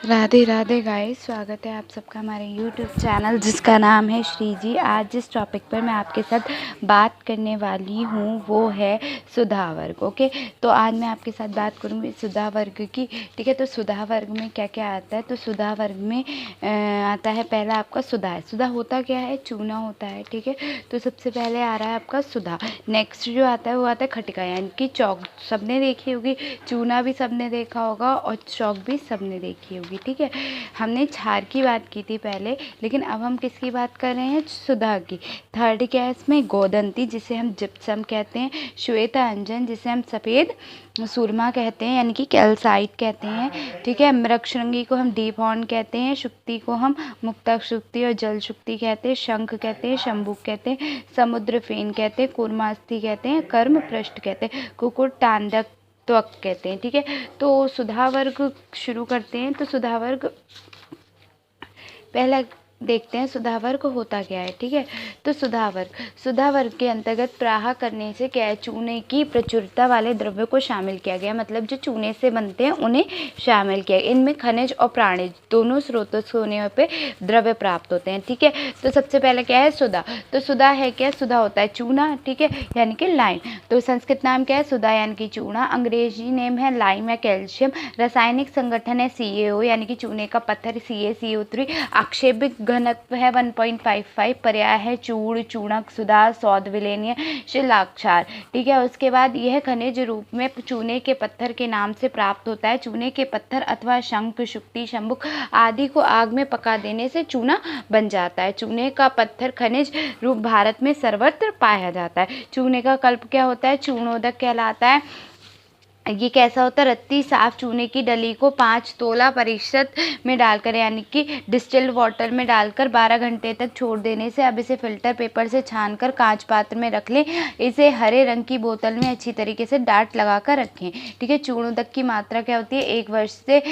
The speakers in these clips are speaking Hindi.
राधे राधे गाइस, स्वागत है आप सबका हमारे यूट्यूब चैनल जिसका नाम है श्री जी। आज जिस टॉपिक पर मैं आपके साथ बात करने वाली हूँ वो है सुधा वर्ग। ओके, तो आज मैं आपके साथ बात करूँगी सुधा वर्ग की। ठीक है, तो सुधा वर्ग में क्या क्या आता है। तो सुधा वर्ग में आता है पहला आपका सुधा है। सुधा होता क्या है, चूना होता है। ठीक है, तो सबसे पहले आ रहा है आपका सुधा। नेक्स्ट जो आता है वो आता है खटिका, यानी कि चौक सबने देखी होगी, चूना भी सबने देखा होगा और चौक भी सबने देखी होगी। ठीक है, हमने क्षार की बात की थी पहले, लेकिन अब हम किसकी बात कर रहे हैं, सुधा की। थर्ड क्या है इसमें, गोदंती जिसे हम जिप्सम कहते हैं, श्वेता अंजन जिसे हम सफ़ेद सुरमा कहते हैं यानी कि कैल्साइट कहते हैं। ठीक है, मृगशृंगी को हम डीप हॉर्न कहते हैं, शुक्ति को हम मुक्ता शुक्ति और जल शुक्ति कहते हैं, शंख कहते हैं, शंभुक कहते हैं, समुद्र फेन कहते हैं, कूर्मास्थि कहते हैं, कर्म पृष्ठ कहते हैं, कुकुट तांडक त्वक कहते हैं। ठीक है, तो सुधा वर्ग शुरू करते हैं। तो सुधा वर्ग पहला देखते हैं सुधा वर्ग होता क्या है। ठीक है, तो सुधा वर्ग के अंतर्गत प्राहा करने से क्या है, चूने की प्रचुरता वाले द्रव्य को शामिल किया गया, मतलब जो चूने से बनते हैं उन्हें शामिल किया। इनमें खनिज और प्राणिज दोनों स्रोतों से होने पे द्रव्य प्राप्त होते हैं। ठीक है, तो सबसे पहले क्या है, सुधा। तो सुधा है क्या, सुधा होता है चूना। ठीक है, यानी कि लाइम। तो संस्कृत नाम क्या है, सुधा यानी कि चूना। अंग्रेजी नेम है लाइम या कैल्शियम। रासायनिक संगठन है CaO यानी कि चूने का पत्थर, CaCO3। आक्षेपित घनत्व है 1.55। पर्याय है चूड़, चूर्णक, सुधा, सौध, विलयनीय, शिलाक्षार। ठीक है, उसके बाद यह खनिज रूप में चूने के पत्थर के नाम से प्राप्त होता है। चूने के पत्थर अथवा शंख, शुक्ति, शंभुक आदि को आग में पका देने से चूना बन जाता है। चूने का पत्थर खनिज रूप भारत में सर्वत्र पाया जाता है। चूने का कल्प क्या होता है, चूर्णोदक कहलाता है। ये कैसा होता है, रत्ती साफ चूने की डली को 5 तोला परिषद में डालकर यानी कि डिस्टिल्ड वाटर में डालकर 12 घंटे तक छोड़ देने से अब इसे फिल्टर पेपर से छानकर कांच पात्र में रख लें। इसे हरे रंग की बोतल में अच्छी तरीके से डाट लगाकर रखें। ठीक है, चूर्णोदक की मात्रा क्या होती है, 1 वर्ष से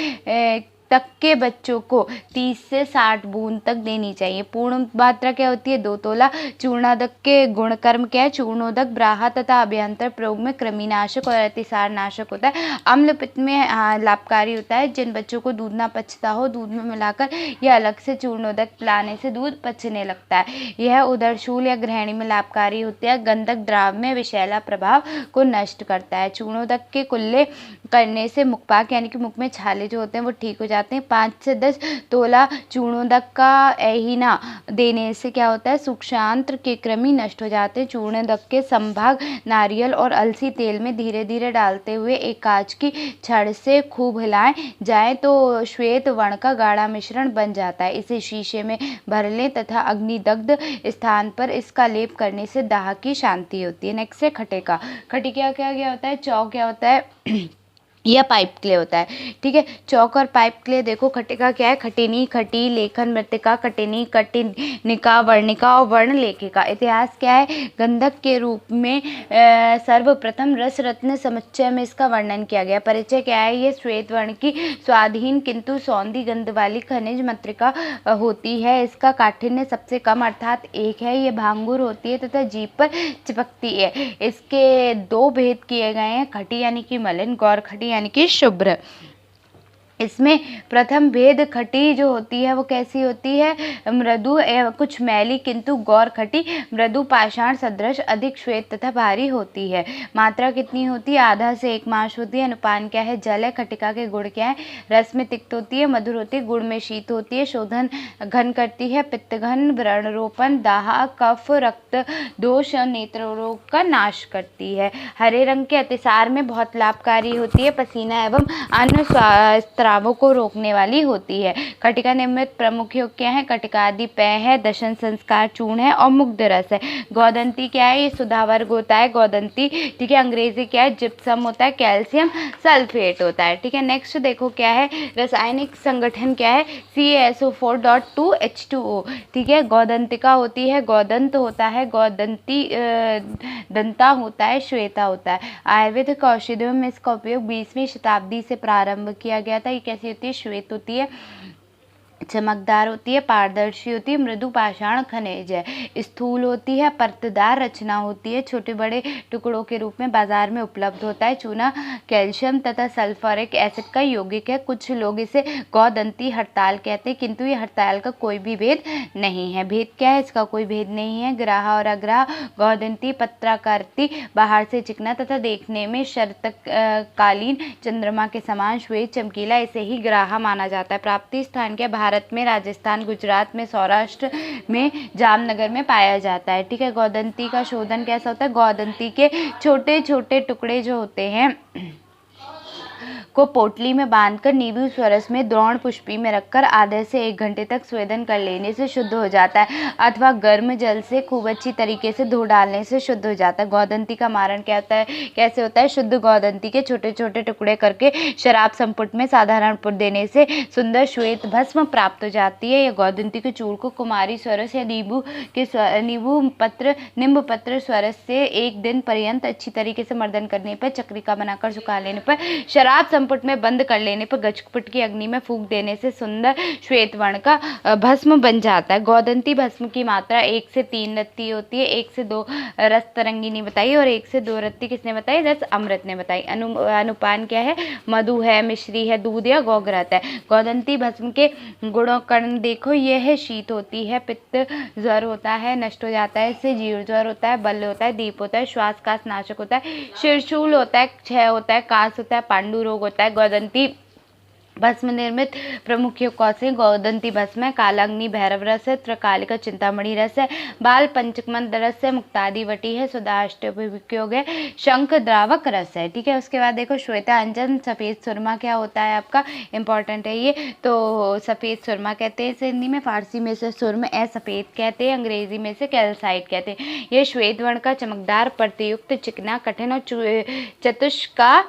तक के बच्चों को 30 से 60 बूंद तक देनी चाहिए। पूर्ण मात्रा क्या होती है, 2 तोला। चूर्णोदक के गुणकर्म क्या है, चूर्णोदक ब्राहा तथा अभ्यंतर प्रयोग में कृमिनाशक और अतिसार नाशक होता है। अम्ल पित्त में लाभकारी होता है। जिन बच्चों को दूध ना पचता हो, दूध में मिलाकर या अलग से चूर्णोदक पिलाने से दूध पचने लगता है। यह उदरशूल या ग्रहणी में लाभकारी होता है। गंधक द्राव में विषैला प्रभाव को नष्ट करता है। चूर्णोदक के कुल्ले करने से मुखपाक यानी कि मुख में छाले जो होते हैं वो ठीक हो जाते हैं। 5 से 10 तोला चूर्णोदक का एहिना देने से क्या होता है, सूक्ष्मांत्र के कृमि नष्ट हो जाते हैं। चूर्णोदक के संभाग नारियल और अलसी तेल में धीरे धीरे डालते हुए एक कांच की छड़ से खूब हिलाएं जाए तो श्वेत वर्ण का गाढ़ा मिश्रण बन जाता है। इसे शीशे में भर लें तथा अग्निदग्ध स्थान पर इसका लेप करने से दाह की शांति होती है। नेक्स्ट है खटिका। खटिका क्या होता है, चौक क्या होता है यह पाइप क्ले होता है। ठीक है, चौक और पाइप क्ले देखो। खटिका क्या है, खटिनी, खटी, लेखन, मृत्तिका, कटिनी, कटिनिका, वर्णिका और वर्ण लेखिका। इतिहास क्या है, गंधक के रूप में सर्वप्रथम रस रत्न समुच्चय में इसका वर्णन किया गया। परिचय क्या है, ये श्वेत वर्ण की स्वाधीन किंतु सौंधी गंध वाली खनिज मृत्तिका होती है। इसका काठिन्य सबसे कम अर्थात 1 है। ये भांगुर होती है तथा जीभ पर चिपकती है। इसके 2 भेद किए गए हैं, खटी यानी कि मलिन, गौर खटी यानी कि शुभ्र। इसमें प्रथम भेद खटी जो होती है वो कैसी होती है, मृदु एवं कुछ मैली, किंतु गौर खटी मृदु पाषाण सदृश अधिक श्वेत तथा भारी होती है। मात्रा कितनी होती है, आधा से 1 मास होती है। अनुपान क्या है, जल है। खटिका के गुण क्या है, रस में तिक्त होती है, मधुर होती है, गुण में शीत होती है, शोधन घन करती है, पित्तघन, व्रणरोपण, दाह, कफ, रक्त दोष और नेत्र रोग का नाश करती है। हरे रंग के अतिसार में बहुत लाभकारी होती है। पसीना एवं अन्य स्रावों को रोकने वाली होती है। खटिका निम्नलिखित प्रमुख योग क्या है, खटिकादि पेय है, दशन संस्कार चूर्ण है और मुग्ध रस है। गोदंती क्या है, ये सुधा वर्ग होता है गोदंती। ठीक है, अंग्रेजी क्या है, जिप्सम होता है, कैल्शियम सल्फेट होता है। ठीक है, नेक्स्ट देखो क्या है, रासायनिक संगठन क्या है, CaSO4.2H2O। ठीक है, गोदंतिका होती है, गोदंत होता है, गोदंती दंता होता है, श्वेता होता है। आयुर्वेदिक औषधियों में इसका उपयोग 20वीं शताब्दी से प्रारंभ किया गया था। ये कैसी होती है, श्वेत होती है। चमकदार होती है, पारदर्शी होती है, मृदु पाषाण खनिज है, स्थूल होती है, परतदार रचना होती है, छोटे बड़े टुकड़ों के रूप में बाजार में उपलब्ध होता है। चूना कैल्शियम तथा सल्फ्यूरिक एसिड का यौगिक है। कुछ लोग इसे गौदंती हड़ताल कहते हैं, किंतु ये हड़ताल का कोई भी भेद नहीं है। भेद क्या है? इसका कोई भेद नहीं है। ग्राहा और अग्राहा गौदंती पत्राकृति, बाहर से चिकना तथा देखने में शरतकालीन चंद्रमा के समान श्वेत चमकीला, इसे ही ग्राहा माना जाता है। प्राप्ति स्थान के भारत में राजस्थान, गुजरात में, सौराष्ट्र में, जामनगर में पाया जाता है। ठीक है। गौदंती का शोधन कैसा होता है? गौदंती के छोटे छोटे टुकड़े जो होते हैं को पोटली में बांधकर नींबू स्वरस में द्रोण पुष्पी में रखकर आधे से 1 घंटे तक स्वेदन कर लेने से शुद्ध हो जाता है, अथवा गर्म जल से खूब अच्छी तरीके से धो डालने से शुद्ध हो जाता है। गौदंती का मारण क्या होता है? कैसे होता है? शुद्ध गौदंती के छोटे छोटे टुकड़े करके शराब संपुट में साधारण पुट देने से सुंदर श्वेत भस्म प्राप्त हो जाती है। यह गौदंती के चूर्ण को कुमारी स्वरस या नींबू पत्र स्वरस से 1 दिन पर्यंत अच्छी तरीके से मर्दन करने पर, चक्रिका बनाकर सुखा लेने पर, शराब संपुट में बंद कर लेने पर, गजपुट की अग्नि में फूंक देने से सुंदर श्वेत वर्ण का भस्म बन जाता है। गौदंती भस्म की मात्रा 1 से 3 रत्ती होती है। 1 से 2 रस तरंगिनी बताई और 1 से 2 रत्ती किसने बताई? रस अमृत ने बताई। अनुपान क्या है? मधु है, मिश्री है, दूध या गौघृत है। गौदंती भस्म के गुणों कर्ण देखो, यह है शीत होती है, पित्त ज्वर होता है, नष्ट हो जाता है, इससे जीव ज्वर होता है, बल होता है, दीप होता है, श्वास कास नाशक होता है, शिरशूल होता है, क्षय होता है, कास होता है, पांडु रोग होता है। गौदंती भस्म निर्मित प्रमुख कौन से? गौदंती भस्म है, कालाग्नि भैरव रस है, त्रकालिका चिंतामणि रस है, बाल पंचकमंद रस है, मुक्तादि वटी है, सुधाष्टयोग है, शंख द्रावक रस है। ठीक है। उसके बाद देखो श्वेता अंजन, सफ़ेद सुरमा क्या होता है आपका? इंपॉर्टेंट है ये। तो सफ़ेद सुरमा कहते हैं इसे हिंदी में, फारसी में से सुर्म ए सफ़ेद कहते हैं, अंग्रेजी में से कैल्साइट कहते हैं। ये श्वेत वर्ण का चमकदार परतयुक्त चिकना कठिन और चतुष्का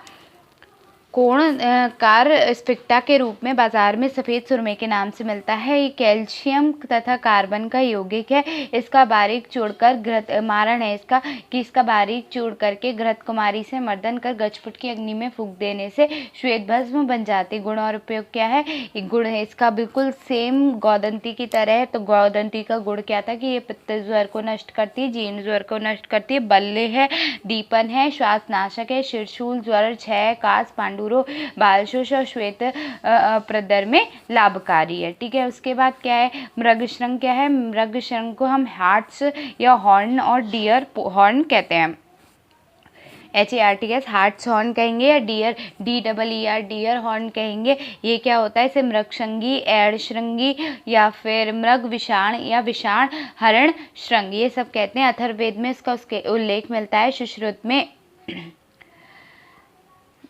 कोण कार स्फटिका के रूप में बाजार में सफ़ेद सुरमे के नाम से मिलता है। ये कैल्शियम तथा कार्बन का यौगिक है। इसका बारीक चूड़कर घृत मारण है इसका कि इसका बारीक चूड़ करके घृत कुमारी से मर्दन कर गजपुट की अग्नि में फूंक देने से श्वेत भस्म बन जाती। गुण और उपयोग क्या है? गुण है इसका बिल्कुल सेम गौदंती की तरह है। तो गौदंती का गुण क्या था कि ये पित्त ज्वर को नष्ट करती है, जीर्ण ज्वर को नष्ट करती है, बल्ले है, दीपन है, श्वास नाशक है, शिरशूल ज्वर, क्षय, कास, पांडु बालशोष और श्वेत प्रदर में लाभकारी है। ठीक है। उसके बाद क्या है? मृगशृंग क्या है? मृगशृंग को हम हार्ट्स या हॉर्न और डियर हॉर्न कहते हैं। HARTS हार्ट्स हॉर्न कहेंगे या डियर DEER डियर हॉर्न कहेंगे। ये क्या होता है? इसे मृगशृंगी, एड़शृंगी या फिर मृग विषाण या विषाण हरण श्रृंग ये सब कहते हैं। अथर्ववेद में इसका उल्लेख मिलता है। सुश्रुत में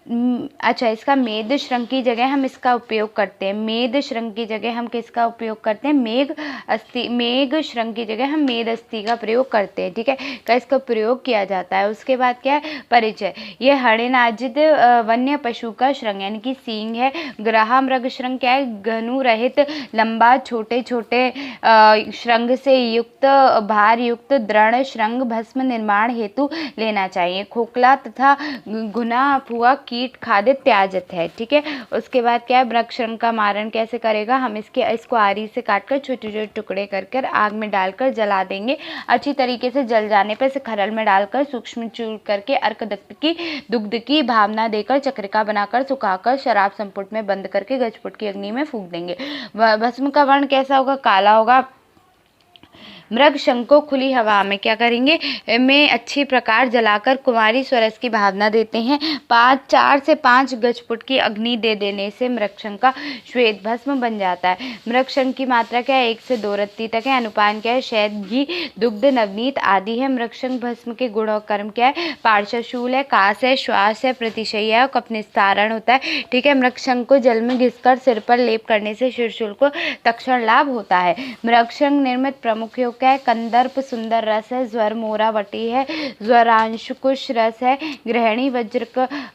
अच्छा, इसका मेद श्रृंग की जगह हम इसका उपयोग करते हैं। मेद श्रृंग की जगह हम किसका उपयोग करते हैं? मेघ श्रृंग की जगह हम मेद अस्थि का प्रयोग करते हैं। ठीक है। का इसका प्रयोग किया जाता है। उसके बाद क्या है? परिचय। ये हरिणाजित वन्य पशु का श्रृंग यानी कि सींग है। ग्राहा मृग श्रृंग क्या है? घनु रहित, लंबा, छोटे छोटे श्रृंग से युक्त, भार युक्त दृढ़ श्रृंग भस्म निर्माण हेतु लेना चाहिए। खोखला तथा घुना फुआ कीट खादित त्याजत है। ठीक है। उसके बाद क्या है? मृगशृंग का मारण कैसे करेगा? हम इसको आरी से काटकर छोटे छोटे टुकड़े कर आग में डालकर जला देंगे। अच्छी तरीके से जल जाने पर इसे खरल में डालकर सूक्ष्म चूर करके अर्क दुग्ध की भावना देकर चक्रिका बनाकर सुखाकर शराब संपुट में बंद करके गजपुट की अग्नि में फूंक देंगे। भस्म का वर्ण कैसा होगा? काला होगा। मृगशृंग को खुली हवा में क्या करेंगे? में अच्छी प्रकार जलाकर कुमारी स्वरस की भावना देते हैं। 4 से 5 गजपुट की अग्नि दे देने से मृगशृंग का श्वेत भस्म बन जाता है। मृगशृंग की मात्रा क्या है? 1 से 2 रत्ती तक है। अनुपान क्या है? शहद, घी, दुग्ध, नवनीत आदि है। मृगशृंग भस्म के गुण और कर्म क्या है? पार्श्वशूल है, कास है, श्वास है, प्रतिशय्या है, कफ निस्तारण होता है। ठीक है। मृगशृंग को जल में घिसकर सिर पर लेप करने से शिरशूल को तत्क्षण लाभ होता है। मृगशृंग निर्मित प्रमुख योग क्या है? कंदर्प सुंदर रस है, ज्वर मोरावटी है, ज्वरांशुकुश रस है, गृहिणी वज्र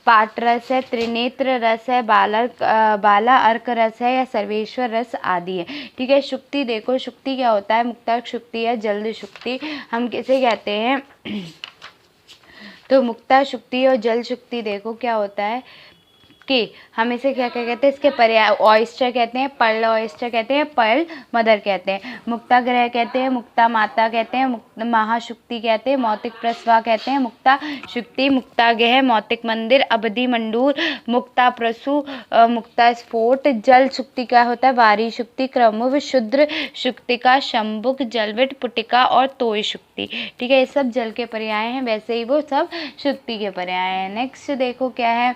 पाट रस है, त्रिनेत्र रस है, बाला अर्क रस है या सर्वेश्वर रस आदि है। ठीक है। शुक्ति देखो, शुक्ति क्या होता है? मुक्तक शुक्ति है, जल्द शुक्ति हम किसे कहते हैं? तो मुक्ता शुक्ति और जल शुक्ति देखो क्या होता है? के हम इसे क्या क्या कहते हैं, इसके पर्याय ऑयस्टर कहते हैं, पर्ल ऑयस्टर कहते हैं, पर्ल मदर कहते हैं, मुक्ता ग्रह कहते हैं, मुक्ता माता कहते हैं, महाशुक्ति कहते हैं, मौतिक प्रसवा कहते हैं, मुक्ता शुक्ति, मुक्ता ग्रह, मौतिक मंदिर, अवधि मंडूर, मुक्ता प्रसु, मुक्ता स्फोट, जल शुक्ति क्या होता है, वारी शुक्ति, क्रमुव, शुद्र शुक्तिका, शंभुक, जलविट, पुटिका और तोय शुक्ति। ठीक है, ये सब जल के पर्याय हैं, वैसे ही वो सब शुक्ति के पर्याय हैं। नेक्स्ट देखो क्या है,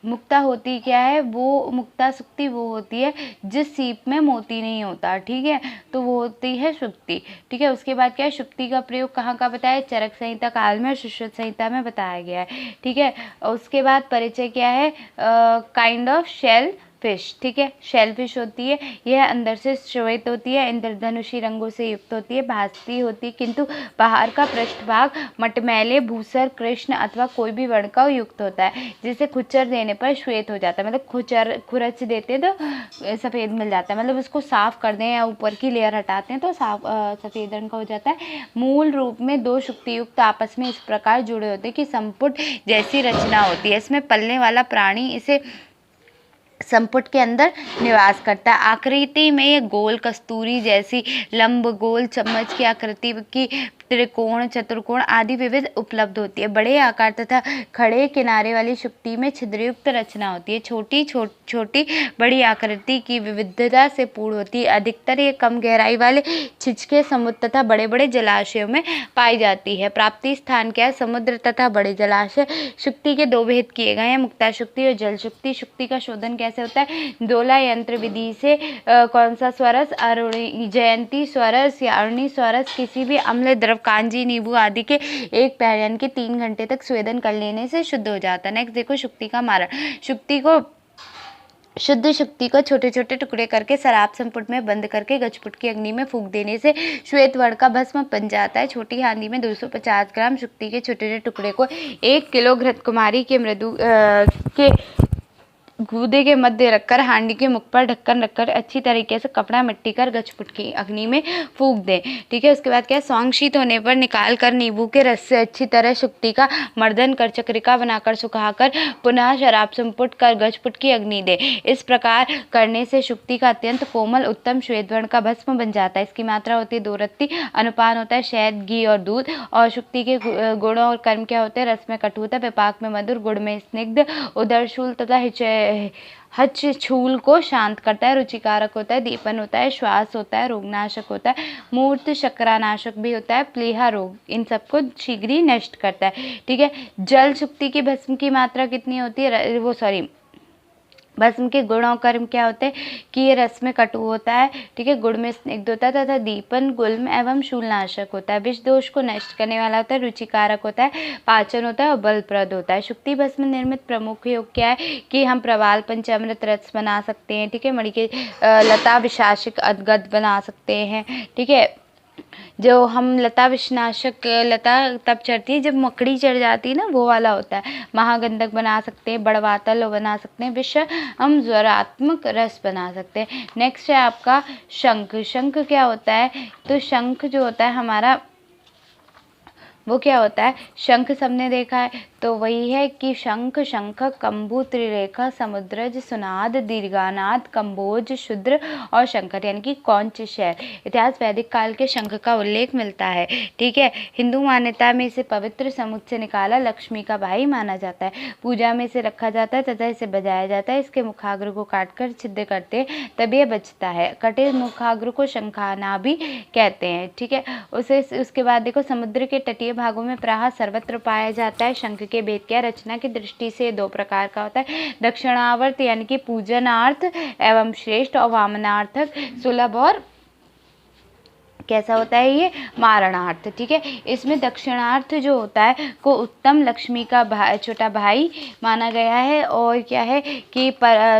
मुक्ता होती क्या है, वो मुक्ता शुक्ति वो होती है जिस सीप में मोती नहीं होता। ठीक है, तो वो होती है शुक्ति। ठीक है, उसके बाद क्या है, शुक्ति का प्रयोग कहाँ का बताया, चरक संहिता काल में और सुश्रुत संहिता में बताया गया है। ठीक है, उसके बाद परिचय क्या है, काइंड ऑफ शेल फिश। ठीक है, शेल फिश होती है, यह अंदर से श्वेत होती है, इंद्रधनुषी रंगों से युक्त होती है, भासती होती है, किंतु बाहर का पृष्ठभाग मटमैले, भूसर, कृष्ण अथवा कोई भी वर्ण का युक्त होता है, जिसे खुचर देने पर श्वेत हो जाता है। मतलब खुरच देते हैं तो सफ़ेद मिल जाता है, मतलब उसको साफ कर दें या ऊपर की लेयर हटाते हैं तो साफ सफ़ेद रंग का हो जाता है। मूल रूप में दो शुक्तियुक्त आपस में इस प्रकार जुड़े होते हैं कि संपुट जैसी रचना होती है। इसमें पलने वाला प्राणी इसे संपुट के अंदर निवास करता है। आकृति में ये गोल कस्तूरी जैसी, लंब गोल, चम्मच की आकृति की, त्रिकोण, चतुर्कोण आदि विविध उपलब्ध होती है। बड़े आकार तथा खड़े किनारे वाली शुक्ति में छिद्रयुक्त रचना होती है। छोटी बड़ी आकृति की विविधता से पूर्ण होती है। अधिकतर ये कम गहराई वाले छिछके समुद्र तथा बड़े बड़े जलाशयों में पाई जाती है। प्राप्ति स्थान क्या है, समुद्र तथा बड़े जलाशय। शुक्ति के दो भेद किए गए हैं, मुक्ता शुक्ति और जल शुक्ति। शुक्ति का शोधन कैसे होता है, दोला यंत्र विधि से कौन सा स्वरस, जयंती स्वरस या अरुणी स्वरस, किसी भी अम्ल द्रव, कांजी, नींबू आदि के एक पैर यानी कि 3 घंटे तक स्वेदन कर लेने से शुद्ध हो जाता है। नेक्स्ट देखो शुक्ति का मारण। शुद्ध शुक्ति को छोटे छोटे टुकड़े करके शराब संपुट में बंद करके गजपुट की अग्नि में फूंक देने से श्वेत वर्ण का भस्म बन जाता है। छोटी हांडी में 250 ग्राम शुक्ति के छोटे छोटे टुकड़े को 1 किलो घृतकुमारी के मृदु के गूदे के मध्य रखकर हांडी के मुख पर ढक्कन रखकर अच्छी तरीके से कपड़ा मिट्टी कर गजपुट की अग्नि में फूंक दें। ठीक है, उसके बाद क्या, सौंग शीत होने पर निकाल कर नींबू के रस से अच्छी तरह शुक्ति का मर्दन कर चक्रिका बनाकर सुखाकर पुनः शराब संपुट कर गजपुट की अग्नि दें। इस प्रकार करने से शुक्ति का अत्यंत कोमल उत्तम श्वेत वर्ण का भस्म बन जाता है। इसकी मात्रा होती है 2 रत्ती। अनुपान होता है शहद, घी और दूध। और शुक्ति के गुण और कर्म क्या होते हैं, रस में कटुता, विपाक में मधुर, गुड़ में स्निग्ध, उदरशूल तथा हच छूल को शांत करता है, रुचिकारक होता है, दीपन होता है, श्वास होता है, रोगनाशक होता है, मूर्त शक्रानाशक भी होता है, प्लीहा रोग, इन सबको शीघ्र ही नष्ट करता है। ठीक है, जल शुक्ति की भस्म की मात्रा कितनी होती है, भस्म के गुण और कर्म क्या होते हैं कि ये रस में कटु होता है, ठीक है, गुड़ में स्निग्ध होता है तथा दीपन, गुल्म एवं शूलनाशक होता है, विष दोष को नष्ट करने वाला होता है, रुचिकारक होता है, पाचन होता है और बलप्रद होता है। शुक्ति भस्म निर्मित प्रमुख योग क्या है कि हम प्रवाल पंचामृत रस बना सकते हैं। ठीक है, मणि के लता विशासिक अद्गत बना सकते हैं। ठीक है, जो हम लता विषनाशक, लता तब चढ़ती है जब मकड़ी चढ़ जाती है ना, वो वाला होता है। महागंधक बना सकते हैं, बड़वातल बना सकते हैं, विष हम ज्वरात्मक रस बना सकते हैं। नेक्स्ट है आपका शंख। शंख क्या होता है, तो शंख जो होता है हमारा वो क्या होता है, शंख सबने देखा है तो वही है कि शंख, शंख, कंबु, त्रिरेखा, समुद्रज, सुनाद, दीर्घानाद, कंबोज, शुद्र और शंकर यानी कि कौंच शैल। इतिहास वैदिक काल के शंख का उल्लेख मिलता है। ठीक है, हिंदू मान्यता में इसे पवित्र समुद्र से निकाला लक्ष्मी का भाई माना जाता है। पूजा में इसे रखा जाता है तथा इसे बजाया जाता है। इसके मुखाग्र को काटकर छिद्र करते हैं तब यह बचता है। कटे मुखाग्र को शंखाना भी कहते हैं। ठीक है, उसके बाद देखो समुद्र के तटीय भागों में प्रायः सर्वत्र पाया जाता है। शंख के भेद क्या, रचना की दृष्टि से 2 प्रकार का होता है, दक्षिणावर्त यानी कि पूजनार्थ एवं श्रेष्ठ और वामनार्थक सुलभ और कैसा होता है ये मारणार्थ। ठीक है, इसमें दक्षिणार्थ जो होता है को उत्तम लक्ष्मी का छोटा भाई माना गया है और क्या है कि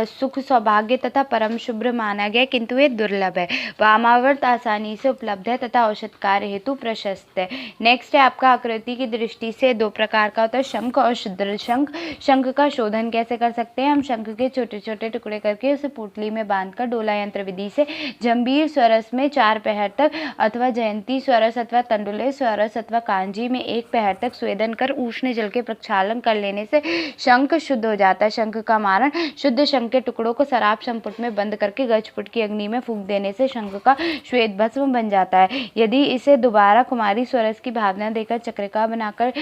सुख सौभाग्य तथा परम शुभ माना गया, किंतु ये दुर्लभ है। वामावर्त आसानी से उपलब्ध है तथा औषध कार्य हेतु प्रशस्त है। नेक्स्ट है आपका आकृति की दृष्टि से 2 प्रकार का होता है, शंख और शुद्र शंख। शंख का शोधन कैसे कर सकते हैं, हम शंख के छोटे छोटे टुकड़े करके उसे पुटली में बांधकर डोला यंत्र विधि से जंबीर स्वरस में 4 पहर तक अथवा जयंती स्वरस अथवा तंडुले स्वरस अथवा कांजी में 1 पहर तक स्वेदन कर उष्ण जल के प्रक्षालन कर लेने से शंख शुद्ध हो जाता है। शंख का मारण शुद्ध शंख के टुकड़ों को शराब संपुट में बंद करके गजपुट की अग्नि में फूंक देने से शंख का श्वेत भस्म बन जाता है। यदि इसे दोबारा कुमारी स्वरस की भावना देकर चक्रिका बनाकर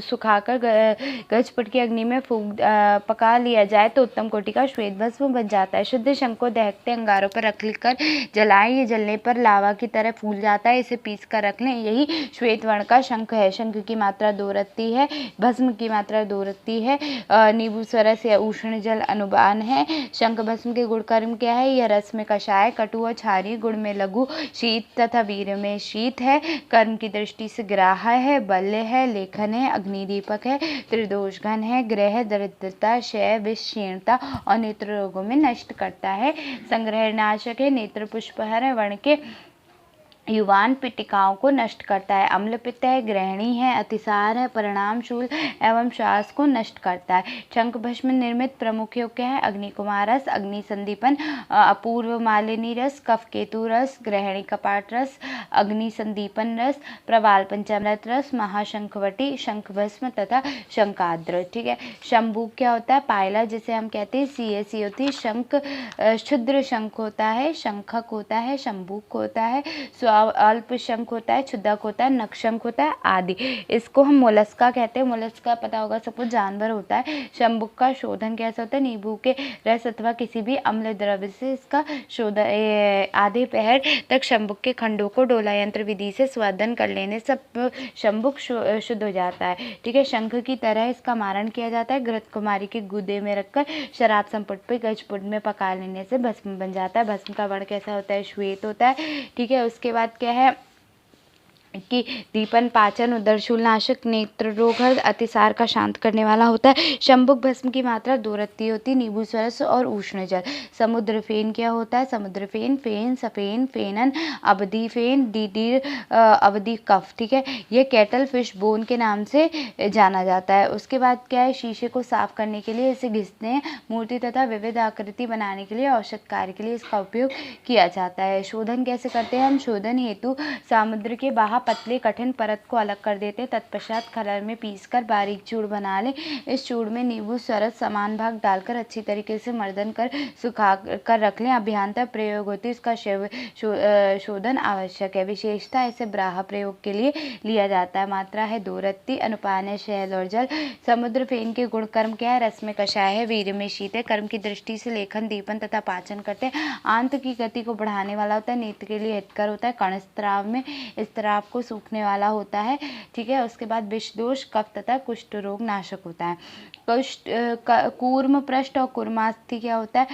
सुखाकर गजपुट की अग्नि में पका लिया जाए तो उत्तम कोटि का श्वेत भस्म बन जाता है। शुद्ध शंख को दहकते अंगारों पर रख कर जलाएं, ये जलने पर लावा की तरह फूल जाता है, इसे पीस कर रख लें, यही श्वेत वर्ण का शंख है। शंख की मात्रा 2 रत्ती है, भस्म की मात्रा 2 रत्ती है, नींबू स्वरस या उष्ण जल अनुबान है। शंख भस्म के गुण कर्म क्या है? यह रस में कषाय, कटु और क्षारीय, गुण में लघु, शीत तथा वीर में शीत है, कर्म की दृष्टि से ग्राह्य है, बल्य है, लेखन है, अग्निदीपक है, त्रिदोष घन है, ग्रह, दरिद्रता, क्षय, विष, क्षीणता और नेत्र रोगों में नष्ट करता है, संग्रह नाशक है, नेत्र पुष्पहर है, वर्ण के युवान पिटिकाओं को नष्ट करता है, अम्ल पित्त है, ग्रहणी है, अतिसार है, परिणामशूल एवं श्वास को नष्ट करता है। शंख भस्म निर्मित प्रमुख योग क्या है? अग्निकुमार रस, अग्नि संदीपन, अपूर्व मालिनी रस, कफ केतु रस, ग्रहणी कपाट रस, अग्नि संदीपन रस, प्रवाल पंचामृत रस, महाशंखवटी, शंख भस्म तथा शंकाद्र। ठीक है। शंभू क्या होता है? पायला जिसे हम कहते हैं सीएसी होती है। शंख क्षुद्र शंख होता है, शंखक होता है, शंभूक होता है, अल्प शंख होता है, क्षुद्रक होता है, नक्षंख होता है आदि। इसको हम मोलस्का कहते हैं। मोलस्का पता होगा सबको, जानवर होता है। शंभुक का शोधन कैसे होता है? नींबू के रस अथवा किसी भी अम्ल द्रव्य से इसका शोधन आधे पहर तक शंभुक के खंडों को डोला यंत्र विधि से स्वादन कर लेने सब शंभुक शुद्ध हो जाता है। ठीक है। शंख की तरह इसका मारण किया जाता है। घृत कुमारी के गुदे में रखकर शराब संपुट पे गजपुट में पका लेने से भस्म बन जाता है। भस्म का वर्ण कैसा होता है? श्वेत होता है। ठीक है। उसके बाद क्या है कि दीपन, पाचन, उदरशूल नाशक, नेत्र रोग, अतिसार का शांत करने वाला होता है। शंभुक भस्म की मात्रा 2 रत्ती होती है, नींबू स्वरस और उष्ण जल। समुद्र फेन क्या होता है? समुद्र फेन, फेन, सफेन, फेनन, अवधि फेन, डीडीर, अवधि कफ। ठीक है। यह कैटल फिश बोन के नाम से जाना जाता है। उसके बाद क्या है? शीशे को साफ करने के लिए इसे घिसते हैं। मूर्ति तथा विविध आकृति बनाने के लिए, औषध कार्य के लिए इसका उपयोग किया जाता है। शोधन कैसे करते हैं हम? शोधन हेतु समुद्र के बाहर पतले कठिन परत को अलग कर देते हैं। तत्पश्चात खलर में पीसकर बारीक चूड़ बना लें। इस चूड़ में नींबू स्वरस समान भाग डालकर अच्छी तरीके से मर्दन कर सुखा कर रख लें। अभ्यंतर प्रयोग होती है, इसका शोधन आवश्यक है। विशेषता इसे ब्राह प्रयोग के लिए लिया जाता है। मात्रा है 2 रत्ती। अनुपान है शहद और जल। समुद्र फेन के गुण कर्म क्या है? रस में कषाय है, वीर में शीत है, कर्म की दृष्टि से लेखन, दीपन तथा पाचन करते हैं। आंत की गति को बढ़ाने वाला होता है, नेत्र के लिए हितकर होता है। कणस्त्राव में स्त्राव को सूखने वाला होता है। ठीक है। उसके बाद विष दोष, कफ तथा कुष्ठ रोग नाशक होता है। कूर्म पृष्ठ और कुर्मास्थि क्या होता है?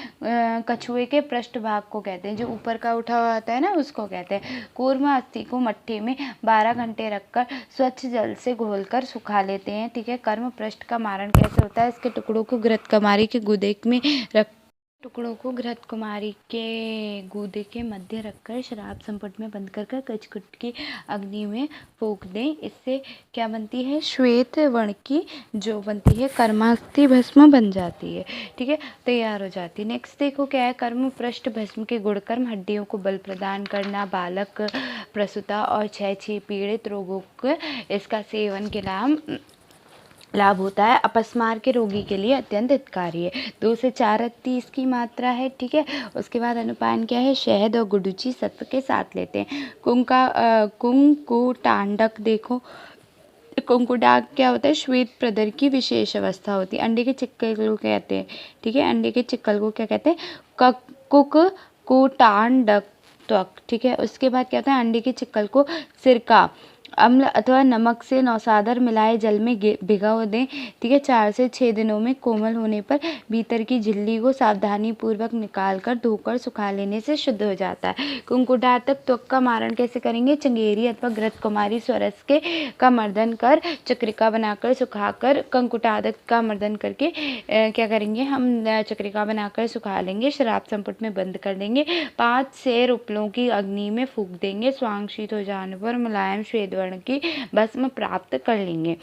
कछुए के पृष्ठ भाग को कहते हैं, जो ऊपर का उठा हुआ होता है ना, उसको कहते हैं। कूर्म अस्थि को मट्टी में 12 घंटे रखकर स्वच्छ जल से घोलकर सुखा लेते हैं। ठीक है। कर्म पृष्ठ का मारण कैसे होता है? इसके टुकड़ों को घृत कुमारी के गुदे में रख घृत कुमारी के गूदे के मध्य रखकर शराब संपुट में बंद कर गजकुट की अग्नि में फूंक दें। इससे क्या बनती है? श्वेत वर्ण की जो बनती है कर्मास्थि भस्म बन जाती है। ठीक है। तैयार हो जाती है। नेक्स्ट देखो क्या है? कर्म पृष्ठ भस्म के गुण कर्म: हड्डियों को बल प्रदान करना, बालक, प्रसूता और क्षय पीड़ित रोगों को इसका सेवन के लाभ होता है। अपस्मार के रोगी के लिए अत्यंत हितकारी है। 2 से 4 रत्ती इसकी मात्रा है। ठीक है। उसके बाद अनुपान क्या है? शहद और गुडुचि सत्व के साथ लेते हैं। कुंकुटांडक देखो, कुंकुटांड क्या होता है? श्वेत प्रदर की विशेष अवस्था होती है। अंडे के चिक्कल को कहते हैं। ठीक है। अंडे के चिक्कल को क्या कहते हैं? कुंकुटांडक त्वक। ठीक है। उसके बाद क्या होता है? अंडे के चिक्कल को सिरका, अम्ल अथवा नमक से नौसादर मिलाए जल में भिगो दें। ठीक है। 4 से 6 दिनों में कोमल होने पर भीतर की झिल्ली को सावधानी पूर्वक निकालकर धोकर सुखा लेने से शुद्ध हो जाता है। कुंकुटातक त्वक का मारण कैसे करेंगे? चंगेरी अथवा घृत कुमारी स्वरस के का मर्दन कर चक्रिका बनाकर सुखाकर, कंकुटादक का मर्दन करके क्या करेंगे हम? चक्रिका बनाकर सुखा लेंगे। शराब संपुट में बंद कर देंगे। 5 सेर उपलों की अग्नि में फूंक देंगे। स्वांग शीत हो जाने पर मुलायम श्वेत वर्ण की भस्म प्राप्त कर लेंगे।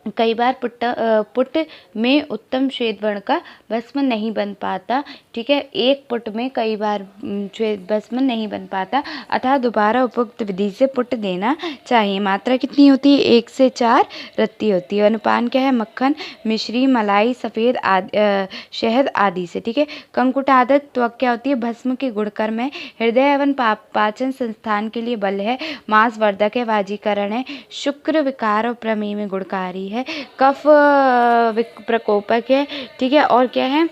कई बार पुट में उत्तम श्वेत वर्ण का भस्म नहीं बन पाता। ठीक है, एक पुट में कई बार श्वेत भस्म नहीं बन पाता, अतः दोबारा उपयुक्त विधि से पुट देना चाहिए। मात्रा कितनी होती है? 1 से 4 रत्ती होती है। अनुपान क्या है? मक्खन, मिश्री, मलाई, सफ़ेद शहद आदि से। ठीक है, कंकुटादक त्वक क्या होती है? भस्म के गुणकर्म है, हृदय एवं पाचन संस्थान के लिए बल है, मांस वर्धक है, वाजीकरण है, शुक्र विकार और प्रमेय में गुणकारी है, कफ प्रकोपक है। ठीक है, और क्या है?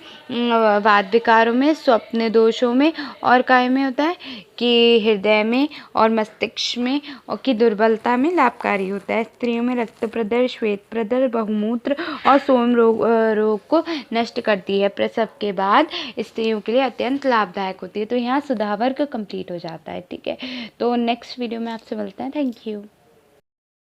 वात विकारों में, स्वप्न दोषों में और काय में होता है कि हृदय में और मस्तिष्क में और की दुर्बलता में लाभकारी होता है। स्त्रियों में रक्त प्रदर, श्वेत प्रदर, बहुमूत्र और सोम रोग को नष्ट करती है। प्रसव के बाद स्त्रियों के लिए अत्यंत लाभदायक होती है। तो यहाँ सुधावर्ग कंप्लीट हो जाता है। ठीक है, तो नेक्स्ट वीडियो में आपसे मिलते हैं। Thank you.